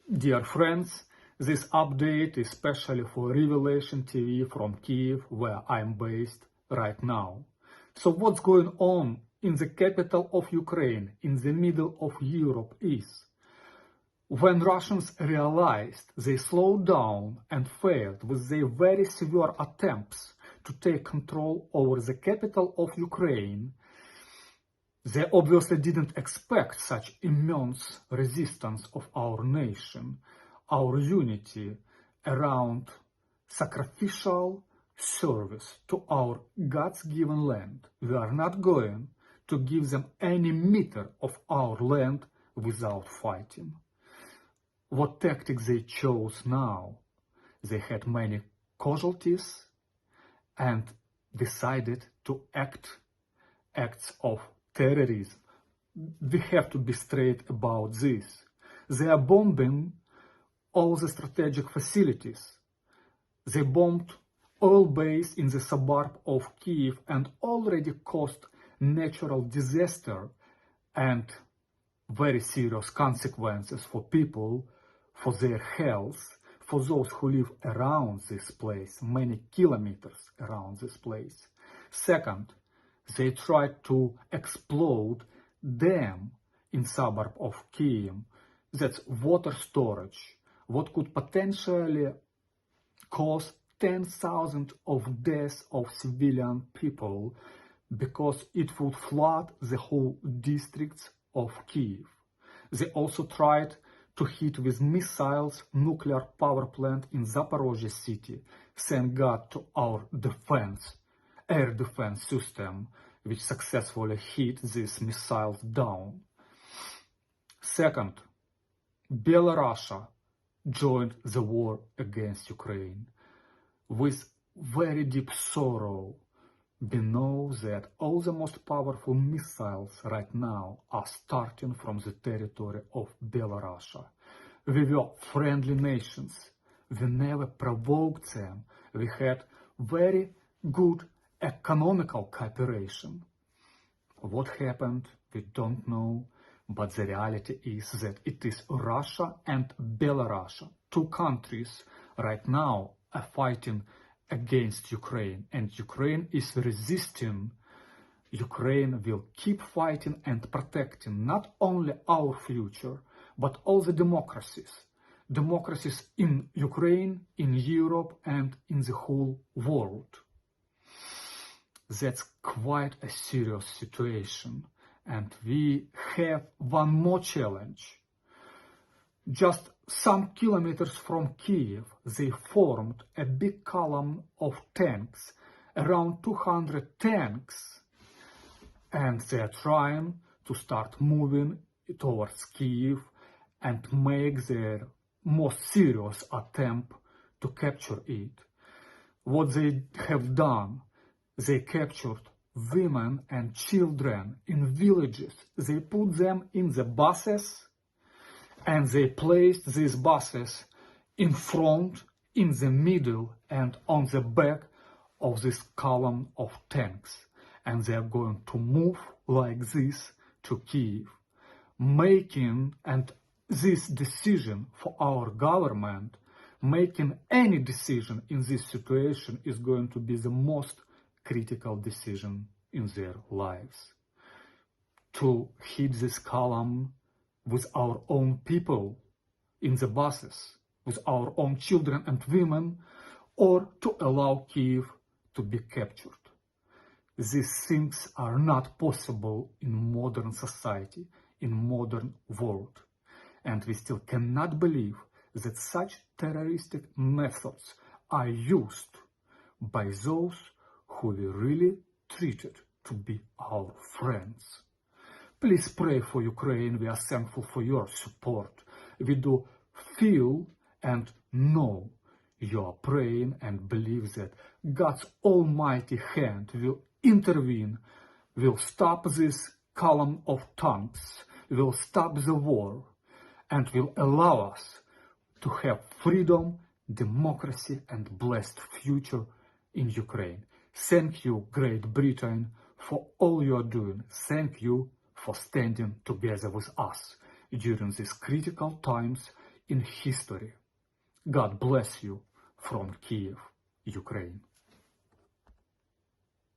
Dear friends, this update is specially for Revelation TV from Kiev, where I'm based right now. So what's going on in the capital of Ukraine, in the middle of Europe is, when Russians realized they slowed down and failed with their very severe attempts to take control over the capital of Ukraine, they obviously didn't expect such immense resistance of our nation, our unity around sacrificial service to our God's given land. We are not going to give them any meter of our land without fighting. What tactics they chose now? They had many casualties and decided to acts of terrorism. We have to be straight about this. They are bombing all the strategic facilities. They bombed oil base in the suburb of Kiev and already caused natural disaster and very serious consequences for people, for their health, for those who live around this place, many kilometers around this place. Second, they tried to explode dam in suburb of Kiev. That's water storage, what could potentially cause 10,000 of deaths of civilian people because it would flood the whole districts of Kiev. They also tried to hit with missiles nuclear power plant in Zaporozhye city. Thank God to our air defense system, which successfully hit these missiles down. Second, Belarus joined the war against Ukraine. With very deep sorrow, we know that all the most powerful missiles right now are starting from the territory of Belarus. We were friendly nations. We never provoked them. We had very good economical cooperation. What happened, we don't know, but the reality is that it is Russia and Belarus, two countries right now are fighting against Ukraine, and Ukraine is resisting. Ukraine will keep fighting and protecting not only our future, but all the democracies in Ukraine, in Europe, and in the whole world. That's quite a serious situation, and we have one more challenge. Just some kilometers from Kiev, they formed a big column of tanks, around 200 tanks, and they are trying to start moving towards Kiev and make their most serious attempt to capture it. What they have done, they captured women and children in villages. They put them in the buses, and they placed these buses in front, in the middle, and on the back of this column of tanks. And they are going to move like this to Kiev, making, and this decision for our government, making any decision in this situation is going to be the most critical decision in their lives. To hit this column with our own people in the buses, with our own children and women, or to allow Kiev to be captured. These things are not possible in modern society, in modern world. And we still cannot believe that such terroristic methods are used by those who we really treated to be our friends. Please pray for Ukraine. We are thankful for your support. We do feel and know you are praying and believe that God's almighty hand will intervene, will stop this column of tanks, will stop the war, and will allow us to have freedom, democracy, and blessed future in Ukraine. Thank you, Great Britain, for all you are doing. Thank you for standing together with us during these critical times in history. God bless you from Kiev, Ukraine.